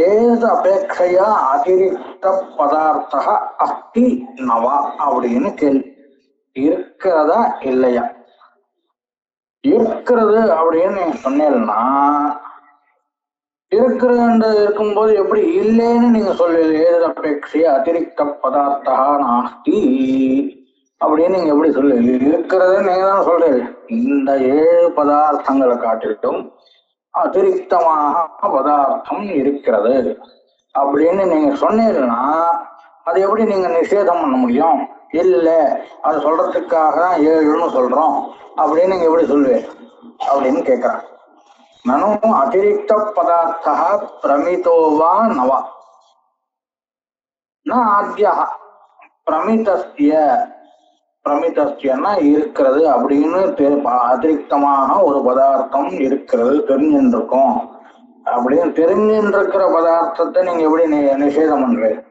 ஏது அபேட்சையா அதிரிக்த பதார்த்தா அஸ்தி நவா அப்படின்னு கேள்வி. இருக்கிறதா இல்லையா? இருக்கிறது அப்படின்னு நீங்க சொன்னீங்கன்னா இருக்கிறது இருக்கும்போது எப்படி இல்லைன்னு நீங்க சொல்லுவீங்க? ஏது அபேட்சையா அதிரிக்த பதார்த்தா நாஸ்தி அப்படின்னு நீங்க எப்படி சொல்லுவீங்க? இருக்கிறது நீங்க தான் சொல்றீங்க. இந்த 7 பதார்த்தங்களை காட்டிட்டும் அதிரிக்தமாக பதார்த்தம் இருக்கிறது அப்படின்னு நீங்க சொன்னீங்கன்னா அது எப்படி நீங்க நிஷேதம் பண்ண முடியும்? இல்ல அது சொல்றதுக்காக தான் 7ன்னு சொல்றோம் அப்படின்னு நீங்க எப்படி சொல்லுவீங்க அப்படின்னு கேட்கிறேன். நானும் அதிரிக்த பதார்த்தா பிரமிதோவா நவா ஆத்யா பிரமிதஸ்ய பிரமிதஸ்யன்னா இருக்கிறது அப்படின்னு அதிரிக்தமாக ஒரு பதார்த்தம் இருக்கிறது தெரிஞ்சுருக்கும் அப்படின்னு தெரிஞ்சுருக்கிற பதார்த்தத்தை நீங்க எப்படி நிஷேதம் பண்றீங்க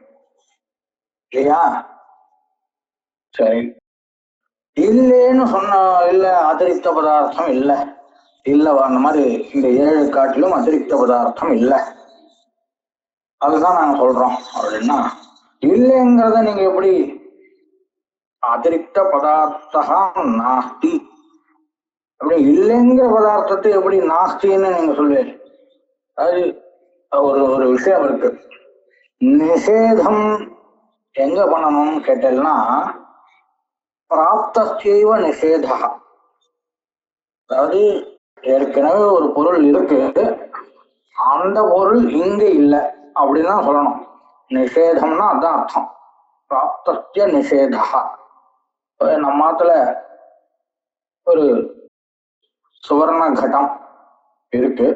இல்லையா? சரி, இல்லைன்னு சொன்ன இல்ல அதிரிக்த பதார்த்தம் இல்ல அந்த மாதிரி இந்த 7 காட்டிலும் அதிரிக்த பதார்த்தம் இல்ல அதுதான் நாங்க சொல்றோம் அப்படின்னா இல்லைங்கிறத நீங்க எப்படி அதிரிக்த பதார்த்தா நாஸ்தி அப்படி இல்லைங்கிற பதார்த்தத்தை எப்படி நாஸ்தின்னு நீங்க சொல்லுவீங்க? அது ஒரு விஷயம் இருக்கு. நிஷேதம் எங்க பண்ணணும்னு கேட்டேன்னா பிராப்தஸ்யைவ நிஷேதா. அதாவது ஏற்கனவே ஒரு பொருள் இருக்கு, அந்த பொருள் இங்க இல்லை அப்படின்னு தான் சொல்லணும். நிஷேதம்னா அதான் அர்த்தம். பிராப்தஸ்ய நிஷேதா. நம்மாத்துல ஒரு சுவர்ண கட்டம் இருக்கு,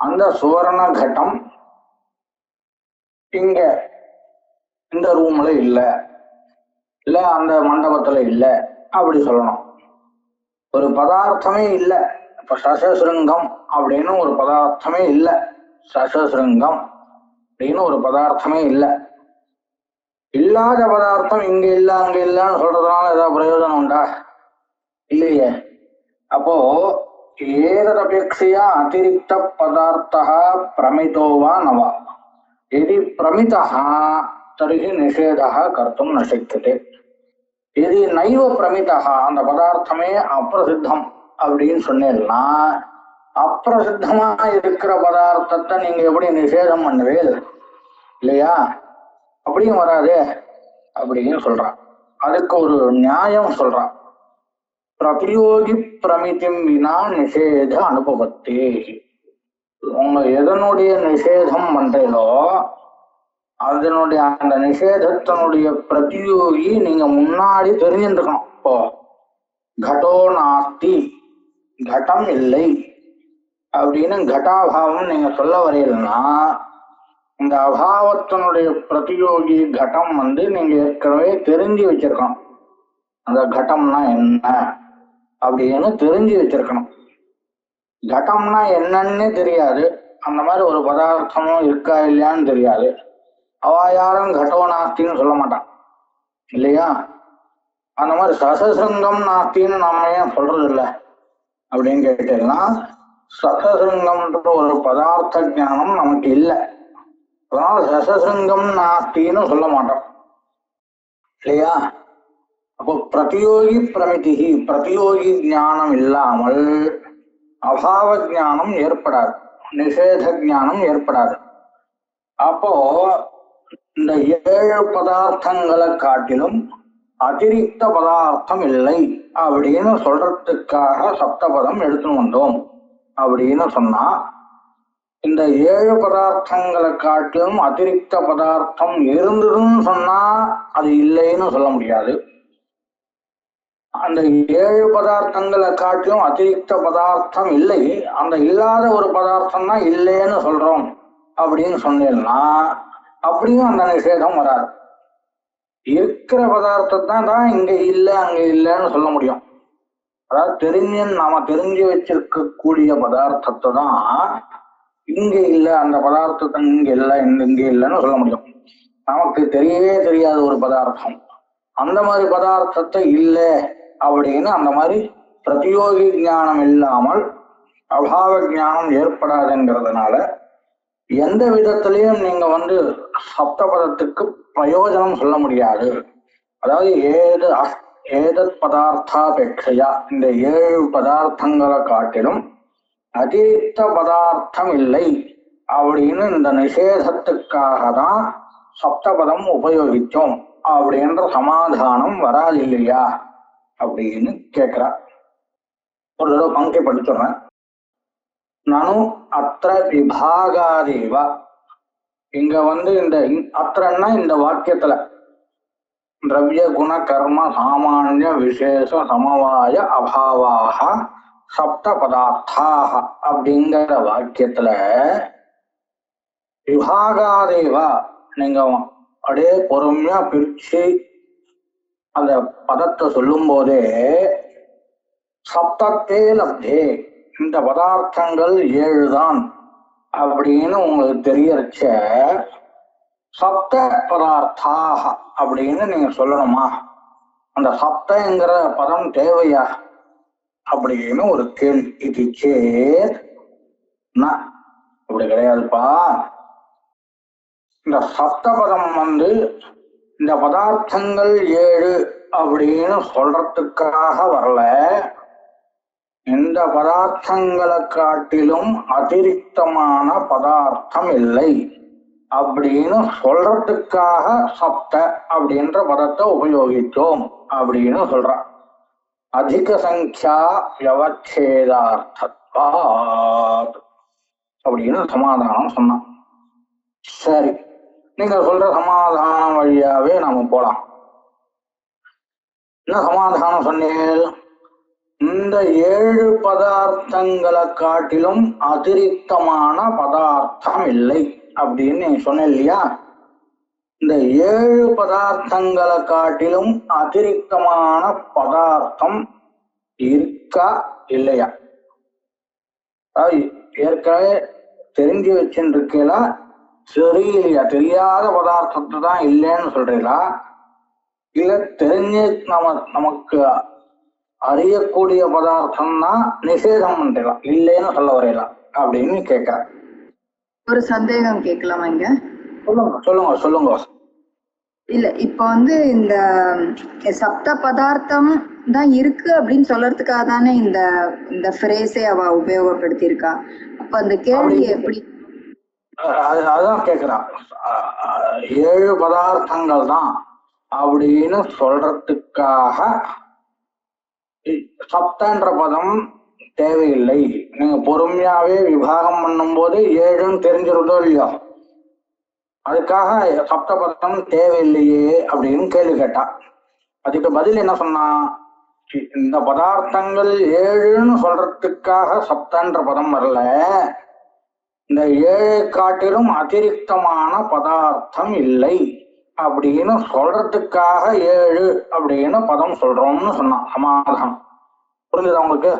அந்த சுவர்ண கட்டம் இங்க இந்த ரூம்ல இல்ல அந்த மண்டபத்துல இல்ல அப்படி சொல்லணும். ஒரு பதார்த்தமே இல்லை. இப்ப சசசிருங்கம் அப்படின்னு ஒரு பதார்த்தமே இல்லை. சசசிருங்கம் அப்படின்னு ஒரு பதார்த்தமே இல்லை. இல்லாத பதார்த்தம் இங்க இல்ல அங்க இல்லன்னு சொல்றதுனால ஏதாவது பிரயோஜனம் உண்டா? இல்லையே. அப்போ ஏததபேட்சையா அதிரிக்த பதார்த்தா பிரமிதோவா நவா எதி பிரமிதா தர்ஹி நிஷேதா கர்த்தும் ந சக்யதே. இது நைவ பிரமிதா அந்த பதார்த்தமே அப்பிரசித்தம் அப்படின்னு சொன்னீங்கன்னா அப்பிரசித்தமா இருக்கிற பதார்த்தத்தை நீங்க எப்படி நிஷேதம் பண்ணுவீங்க இல்லையா? அப்படியும் வராது அப்படின்னு சொல்றான். அதுக்கு ஒரு நியாயம் சொல்றான். பிரதியோகி பிரமிதிம் வினா நிஷேத அனுபவத்தே. உங்க எதனுடைய நிஷேதம் பண்றீங்களோ அதனுடைய அந்த நிஷேதத்தினுடைய பிரதியோகி நீங்க முன்னாடி தெரிஞ்சுருக்கணும். இப்போ கடோ நாஸ்தி கடம் இல்லை அப்படின்னு கட்டாபாவம் நீங்க சொல்ல வரையிலன்னா இந்த அபாவத்தினுடைய பிரதியோகி கட்டம் நீங்க ஏற்கனவே தெரிஞ்சு வச்சிருக்கணும். அந்த கட்டம்னா என்ன அப்படின்னு தெரிஞ்சு வச்சிருக்கணும். கட்டம்னா என்னன்னு தெரியாது, அந்த மாதிரி ஒரு பதார்த்தமும் இருக்கா இல்லையான்னு தெரியாது. அவ யாரும் கடோ நாஸ்தின்னு சொல்ல மாட்டான் இல்லையா? அந்த மாதிரி சசசிருங்கம் நாஸ்தின்னு நாம ஏன் சொல்றது இல்லை அப்படின்னு கேட்டீங்கன்னா சசசிருங்கம்ன்ற ஒரு பதார்த்த ஞானம் நமக்கு இல்லை. அதனால சசசிருங்கம் நாஸ்தின்னு சொல்ல மாட்டோம் இல்லையா? அப்போ பிரதியோகி பிரமிதி பிரதியோகி ஞானம் இல்லாமல் அபாவ ஞானம் ஏற்படாது, நிஷேத ஞானம் ஏற்படாது. அப்போ இந்த 7 பதார்த்தங்களை காட்டிலும் அதிரிக்த பதார்த்தம் இல்லை அப்படின்னு சொல்றதுக்காக சப்தபதம் எடுத்துன்னு வந்தோம் அப்படின்னு சொன்னா இந்த 7 பதார்த்தங்களை காட்டிலும் அதிரிக்த பதார்த்தம் இருந்ததுன்னு சொன்னா அது இல்லைன்னு சொல்ல முடியாது. அந்த 7 பதார்த்தங்களை காட்டிலும் அதிரிக்த பதார்த்தம் இல்லை, அந்த இல்லாத ஒரு பதார்த்தம் தான் இல்லைன்னு சொல்றோம் அப்படின்னு சொன்னீங்கன்னா அப்படியும் அந்த நிஷேதம் வராது. இருக்கிற பதார்த்தத்தான் தான் இங்க இல்லை அங்க இல்லைன்னு சொல்ல முடியும். அதாவது நாம தெரிஞ்சு வச்சிருக்கக்கூடிய பதார்த்தத்தை தான் இங்க இல்ல, அந்த பதார்த்தத்தை இங்க இல்ல, இங்க இல்லைன்னு சொல்ல முடியும். நமக்கு தெரியவே தெரியாத ஒரு பதார்த்தம், அந்த மாதிரி பதார்த்தத்தை இல்லை அப்படின்னு அந்த மாதிரி பிரதியோகி ஞானம் இல்லாமல் அபாவ ஞானம் ஏற்படாதுங்கிறதுனால எந்த விதத்திலையும் நீங்க சப்தபதத்துக்கு பிரயோஜனம் சொல்ல முடியாது. அதாவது ஏதத் பதார்த்தாபேட்சையா, இந்த 7 பதார்த்தங்களை காட்டிலும் அதிரிக்த பதார்த்தம் இல்லை அப்படின்னு இந்த நிஷேதத்துக்காக தான் சப்தபதம் உபயோகிச்சோம் அப்படின்ற சமாதானம் வராது இல்லையா அப்படின்னு கேட்கிறா. ஒரு தடவை பங்கை படிச்சுடுறேன். நனு அத்திர விபாகாதேவ, இங்க இந்த அத்திரன்னா இந்த வாக்கியத்துல திரவிய குண கர்ம சாமானிய விசேஷ சமவாய அபாவாக சப்த பதார்த்தாக அப்படிங்கிற வாக்கியத்துல விபாகாதேவா நீங்க அப்படியே பொறுமையா பிரிச்சு அந்த பதத்தை சொல்லும் போதே சப்தத்தே லப்தே, இந்த பதார்த்தங்கள் 7 தான் அப்படின்னு உங்களுக்கு தெரியறச்ச சப்த பதார்த்தாக அப்படின்னு நீங்க சொல்லணுமா? அந்த சப்தங்கிற பதம் தேவையா அப்படின்னு ஒரு கேள்வி. இது சேத் அப்படி கிடையாதுப்பா. இந்த சப்தபதம் இந்த பதார்த்தங்கள் 7 அப்படின்னு சொல்றதுக்காக வரல, இந்த பதார்த்தங்களை காட்டிலும் அதிரிக்தமான பதார்த்தம் இல்லை அப்படின்னு சொல்றதுக்காக சப்த அப்படின்ற பதத்தை உபயோகித்தோம் அப்படின்னு சொல்றான். அதிக சங்கியா வியவச்சேதார்த்தத்வாத் அப்படின்னு சமாதானம் சொன்னான். சரி, நீங்க சொல்ற சமாதானம் வழியாவே நாம போலாம். என்ன சமாதானம் சொன்னீங்க? இந்த 7 பதார்த்தங்களை காட்டிலும் அதிரிக்தமான பதார்த்தம் இல்லை அப்படின்னு நீங்க சொன்ன இல்லையா? இந்த 7 பதார்த்தங்களை காட்டிலும் அதிரிக்தமான பதார்த்தம் இருக்கா இல்லையா? ஏற்கனவே தெரிஞ்சு வச்சுருக்கீங்களா, தெரியலையா? தெரியாத பதார்த்தத்தை தான் இல்லைன்னு சொல்றீங்களா, இல்ல தெரிஞ்சு நமக்கு அறியக்கூடிய பதார்த்தம்னா நிஷேதம் பண்றீங்களா, இல்லைன்னு சொல்ல வரையலாம் அப்படின்னு கேட்கிறேன். ஒரு சந்தேகம் கேட்கலாமா இங்க? சொல்லுங்க சொல்லுங்க. இல்ல, இப்ப இந்த சப்த பதார்த்தம் தான் இருக்கு அப்படின்னு சொல்றதுக்காக தானே இந்த ஃப்ரேஸை அவ உபயோகப்படுத்தி இருக்கா. அப்ப அந்த கேள்வி எப்படி? அதான் கேக்குறான். 7 பதார்த்தங்கள் தான் அப்படின்னு சொல்றதுக்காக சப்தன்ற பதம் தேவையில்லை. நீங்க பொறுமையாவே விபாகம் பண்ணும் போது 7ன்னு தெரிஞ்சிருந்தோ இல்லையோ, அதுக்காக சப்த பதம் தேவையில்லையே அப்படின்னு கேள்வி கேட்டா. அதுக்கு பதில் என்ன சொன்னா, இந்த பதார்த்தங்கள் 7ன்னு சொல்றதுக்காக சப்தன்ற பதம் வரல, இந்த 7 காட்டிலும் அதிரிக்தமான பதார்த்தம் இல்லை அப்படின்னு சொல்றதுக்காக 7 அப்படின்னு பதம் சொல்றோம்னு சொன்னான். சமாதானம் புரிஞ்சுதா உங்களுக்கு?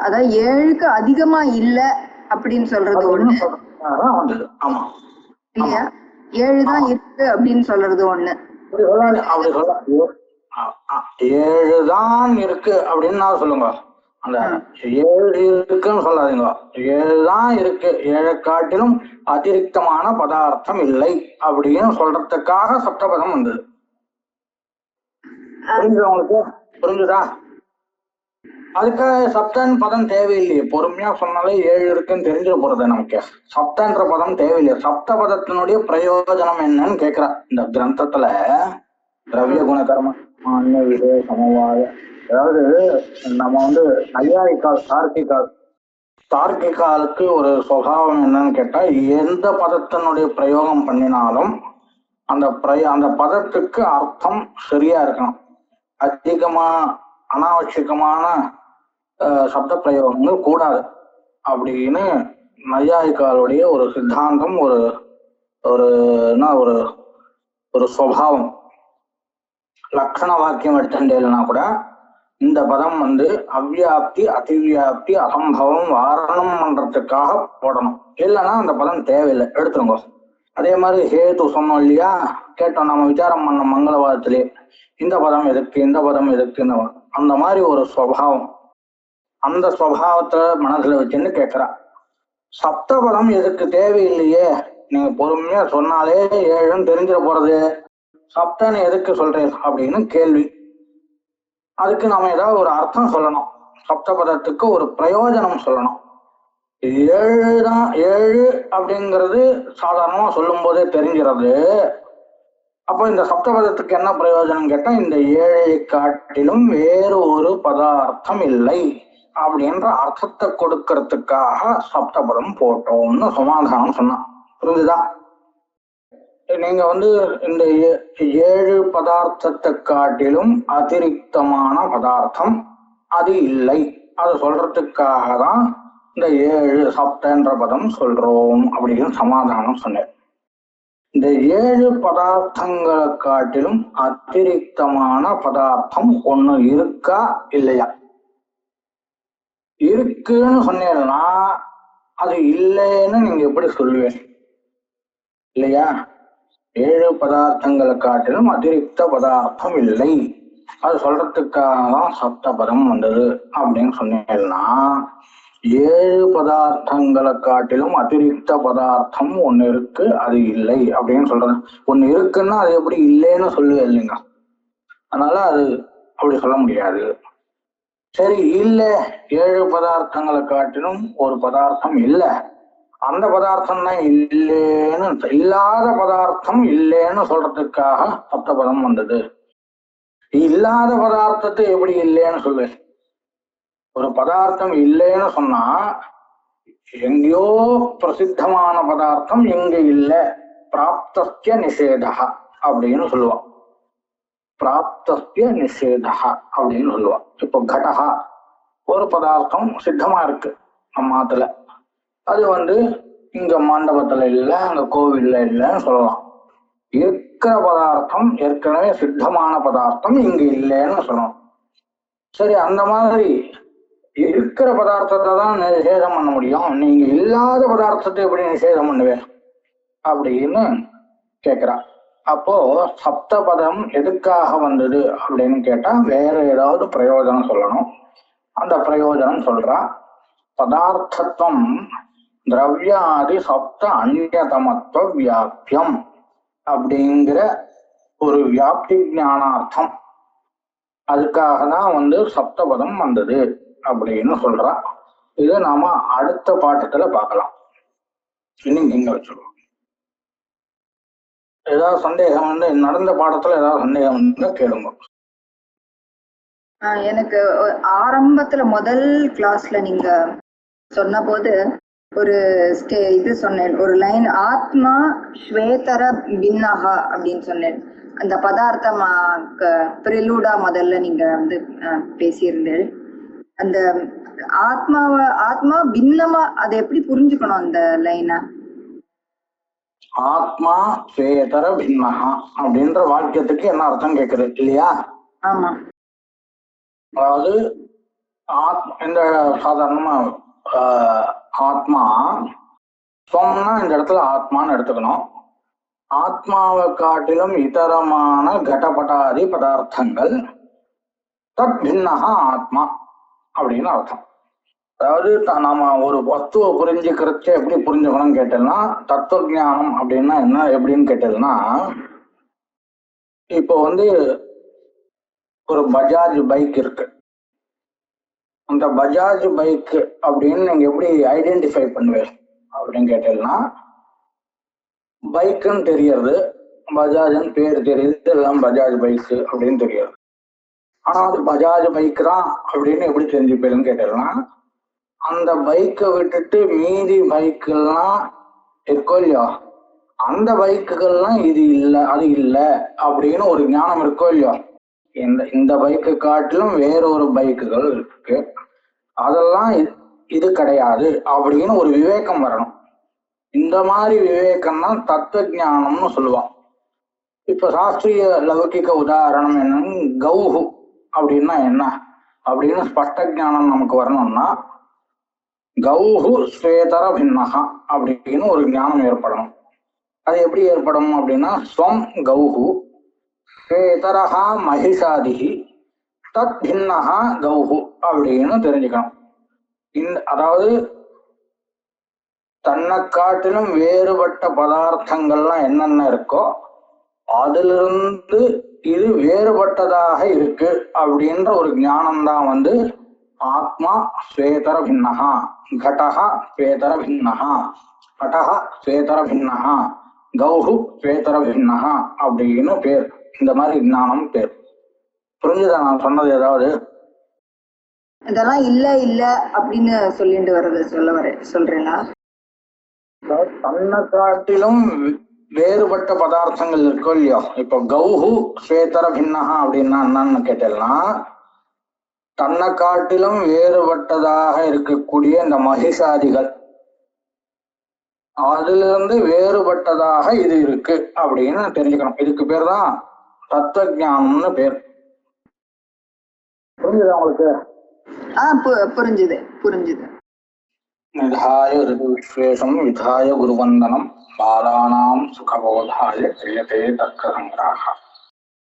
அதான் 7க்கு அதிகமா இல்ல அப்படின்னு சொல்றது ஒண்ணு. ஆமா இல்லையா? 7 தான் இருக்கு அப்படின்னு சொல்றது ஒண்ணு. அப்படி சொல்ல 7 தான் இருக்கு அப்படின்னு நான் சொல்லுங்க. அந்த 7 இருக்குன்னு சொல்லாதீங்க, 7 தான் இருக்கு, 7 காட்டிலும் அதிரிக்தமான பதார்த்தம் இல்லை அப்படின்னு சொல்றதுக்காக சப்தபதம் வந்தது. புரிஞ்சுதா உங்களுக்கு? புரிஞ்சுதா? அதுக்காக சப்தன் பதம் தேவையில்லையே, பொறுமையா சொன்னாலே 7 இருக்குன்னு தெரிஞ்சிட போறது நமக்கு. சப்தன்ற பதம் தேவையில்லையே. சப்த பதத்தினுடைய பிரயோஜனம் என்னன்னு கேக்குறா இந்த கிரந்தத்துல. திரவிய குண கர்ம விசேஷ சமவாய, அதாவது நம்ம நையாயிக்கால் தார்க்கிகாலுக்கு ஒரு சுபாவம் என்னன்னு கேட்டா, எந்த பதத்தினுடைய பிரயோகம் பண்ணினாலும் அந்த பதத்துக்கு அர்த்தம் சரியா இருக்கணும். அதிகமா அனாவசியமான சப்த பிரயோகங்கள் கூடாது அப்படின்னு நையாயிக்காலுடைய ஒரு சித்தாந்தம், ஒரு சுபாவம். லட்சண வாக்கியம் எடுத்துட்டேன்னா கூட இந்த பதம் வந்து அவ்வியாப்தி அதிவியாப்தி அசம்பவம் வாரணம் பண்றதுக்காக போடணும். இல்லைன்னா அந்த பதம் தேவையில்லை, எடுத்துருங்க. அதே மாதிரி ஹேது சொன்னோம் இல்லையா, கேட்டோம் நம்ம விசாரம் பண்ண மங்களவாதத்திலே இந்த பதம் எதுக்கு இந்த பதம் எதுக்குன்னு. அந்த மாதிரி ஒரு ஸ்வபாவம், அந்த ஸ்வபாவத்தை மனசுல வச்சுன்னு கேட்கிறா. சப்தபதம் எதுக்கு தேவையில்லையே, நீங்க பொறுமையா சொன்னாலே 7 தெரிஞ்சிட போறது, சப்தன்னு எதுக்கு சொல்றேன் அப்படின்னு கேள்வி. அதுக்கு நாம ஏதாவது ஒரு அர்த்தம் சொல்லணும், சப்தபதத்துக்கு ஒரு பிரயோஜனம் சொல்லணும். 7 தான், 7 அப்படிங்கிறது சாதாரணமா சொல்லும் போதே தெரிஞ்சிறது. அப்போ இந்த சப்தபதத்துக்கு என்ன பிரயோஜனம் கேட்டா, இந்த 7ஐ காட்டிலும் வேறு ஒரு பதார்த்தம் இல்லை அப்படின்ற அர்த்தத்தை கொடுக்கறதுக்காக சப்தபதம் போட்டோம்னு சமாதானம் சொன்னான். புரிஞ்சுதா? நீங்க வந்து இந்த 7 பதார்த்தத்தை காட்டிலும் அதிரிக்தமான பதார்த்தம் அது இல்லை, அது சொல்றதுக்காக தான் இந்த 7 சப்தன்ற பதம் சொல்றோம் அப்படின்னு சமாதானம் சொன்னேன். இந்த 7 பதார்த்தங்களை காட்டிலும் அதிரிக்தமான பதார்த்தம் ஒண்ணு இருக்கா இல்லையா? இருக்குன்னு சொன்னேன்னா அது இல்லைன்னு நீங்க எப்படி சொல்லுவேன்? இல்லையா? 7 பதார்த்தங்களை காட்டிலும் அதிரிக்த பதார்த்தம் இல்லை, அது சொல்றதுக்காக தான் சப்தபதம் வந்தது அப்படின்னு சொன்னீங்கன்னா, 7 பதார்த்தங்களை காட்டிலும் அதிரிக்த பதார்த்தம் ஒண்ணு இருக்கு, அது இல்லை அப்படின்னு சொல்றது. ஒண்ணு இருக்குன்னா அது எப்படி இல்லைன்னு சொல்லுவேன் இல்லைங்க? அதனால அது அப்படி சொல்ல முடியாது. சரி, இல்ல 7 பதார்த்தங்களை காட்டிலும் ஒரு பதார்த்தம் இல்லை, அந்த பதார்த்தம் தான் இல்லைன்னு, இல்லாத பதார்த்தம் இல்லைன்னு சொல்றதுக்காக சப்தபதம் வந்தது. இல்லாத பதார்த்தத்தை எப்படி இல்லைன்னு சொல்லுவேன்? ஒரு பதார்த்தம் இல்லைன்னு சொன்னா எங்கேயோ பிரசித்தமான பதார்த்தம் எங்க இல்லை, பிராப்தஸ்ய நிஷேதா அப்படின்னு சொல்லுவான். பிராப்தஸ்ய நிஷேதா அப்படின்னு சொல்லுவான். இப்போ கடகா ஒரு பதார்த்தம் சித்தமா இருக்கு நம்ம ஆத்துல, அது வந்து இங்க மண்டபத்துல இல்லை, அங்க கோவில்ல இல்லைன்னு சொல்லலாம். இருக்கிற பதார்த்தம் ஏற்கனவே சித்தமான பதார்த்தம் இங்க இல்லைன்னு சொல்லணும். சரி, அந்த மாதிரி இருக்கிற பதார்த்தத்தை தான் நிஷேதம் பண்ண முடியும், நீங்க இல்லாத பதார்த்தத்தை எப்படி நிஷேதம் பண்ணுவேன் அப்படின்னு கேக்குறா. அப்போ சப்தபதம் எதுக்காக வந்தது அப்படின்னு கேட்டா வேற ஏதாவது பிரயோஜனம் சொல்லணும். அந்த பிரயோஜனம் சொல்றா. பதார்த்தத்துவம் திரவியாதி சப்த அந்நியதமத்துவ வியாபியம் அப்படிங்கிற ஒரு வியாப்தி ஞானார்த்தம், அதுக்காக தான் வந்து சப்தபதம் வந்தது அப்படின்னு சொல்றா. இது நாம அடுத்த பாட்டத்துல பார்க்கலாம். இன்னைக்கு இங்க வச்சுருவோம். ஏதாவது சந்தேகம் வந்து நடந்த பாடத்துல ஏதாவது சந்தேகம் வந்து கேளுங்க. எனக்கு ஆரம்பத்துல முதல் கிளாஸ்ல நீங்க சொன்ன போது ஒரு இது சொன்னேன், ஒரு லைன், ஆத்மா ஸ்வேதர பின்னஹா அப்படின்னு சொன்னேன். அந்த பதார்த்தம் பிரிலூடா முதல்ல நீங்க வந்து பேசியிருந்தேன். அந்த ஆத்மா பின்னமா அதை எப்படி புரிஞ்சுக்கணும் அந்த லைனை? ஆத்மா ஸ்வேதர பின்னஹா அப்படின்ற வாக்கியத்துக்கு என்ன அர்த்தம் கேட்கறது இல்லையா? ஆமா. அதாவது இந்த சாதாரணமா ஆத்மா சொன்னா இந்த இடத்துல ஆத்மான்னு எடுத்துக்கணும். ஆத்மாவை காட்டிலும் இதரமான கடபடாதி பதார்த்தங்கள் தத் பின்னஹா ஆத்மா அப்படின்னு அர்த்தம். அதாவது நாம ஒரு வஸ்துவை புரிஞ்சுக்கிறச்ச எப்படி புரிஞ்சுக்கணும்னு கேட்டோம்னா, தத்துவ ஞானம் அப்படின்னா என்ன எப்படின்னு கேட்டதுன்னா, இப்போ வந்து ஒரு பஜாஜ் பைக் இருக்கு. அந்த பஜாஜ் பைக் அப்படின்னு நீங்க எப்படி ஐடென்டிஃபை பண்ணுவேன் அப்படின்னு கேட்டீங்கன்னா, பைக்குன்னு தெரியறது, பஜாஜ்னு பேர் தெரியுது, எல்லாம் பஜாஜ் பைக்கு அப்படின்னு தெரியாது. ஆனா அது பஜாஜ் பைக் தான் அப்படின்னு எப்படி தெரிஞ்சுப்பேன்னு கேட்டீங்கன்னா, அந்த பைக்கை விட்டுட்டு மீதி பைக்கெல்லாம் இருக்கோ இல்லையோ, அந்த பைக்குகள்லாம் இது இல்லை அது இல்லை அப்படின்னு ஒரு ஞானம் இருக்கோ இல்லையோ, இந்த பைக்கு காட்டிலும் வேறொரு பைக்குகள் இருக்கு, அதெல்லாம் இது கிடையாது அப்படின்னு ஒரு விவேகம் வரணும். இந்த மாதிரி விவேகம் தான் தத்துவ ஞானம்னு சொல்லுவான். இப்ப சாஸ்திரிய லௌகிக உதாரணம் என்னன்னு கௌஹு அப்படின்னா என்ன அப்படின்னு ஸ்பஷ்ட ஞானம் நமக்கு வரணும்னா கௌஹு ஸ்வேதர பின்னஹா அப்படின்னு ஒரு ஞானம் ஏற்படணும். அது எப்படி ஏற்படும் அப்படின்னா ஸ்வம் கௌஹு ஸ்வேதரஹா மகிஷாதிஹி தத் பின்னஹா கௌஹு அப்படின்னு தெரிஞ்சுக்கணும். அதாவது தன்னை காட்டிலும் வேறுபட்ட பதார்த்தங்கள்லாம் என்னென்ன இருக்கோ அதிலிருந்து இது வேறுபட்டதாக இருக்கு அப்படின்ற ஒரு ஞானம் தான் வந்து ஆத்மா ஸ்வேதர பின்னஹா, கடஹா ஸ்வேதர பின்னஹா, கடஹா ஸ்வேதர பின்னஹா, கௌஹு ஸ்வேதர பின்னஹா அப்படின்னு பேர். இந்த மாதிரி ஞானம் பேர். புரிஞ்சுதா நான் சொன்னது? ஏதாவது இதெல்லாம் இல்ல இல்ல அப்படின்னு சொல்லிட்டு வர்றது சொல்றேங்களா? தன்னை காட்டிலும் வேறுபட்ட பதார்த்தங்கள் இருக்கோ இல்லையோ. இப்ப கௌஹு ஸ்வேதர பின்னஹா அப்படின்னா என்னன்னு கேட்டேன்னா தன்னை காட்டிலும் வேறுபட்டதாக இருக்கக்கூடிய இந்த மகிஷாதிகள் அதிலிருந்து வேறுபட்டதாக இது இருக்கு அப்படின்னு தெரிஞ்சுக்கணும். இதுக்கு பேர் தான் தத்துவ ஞானம்னு பேர். புரிஞ்சுதா உங்களுக்கு? புரிஞ்சுது புரிஞ்சுது. நிதாய ரிதுவிஸ்வேஷம் விதாய குருவந்தனம் பாலானாம் சுகபோதாய கிரியதே தர்க்க சங்கிராக.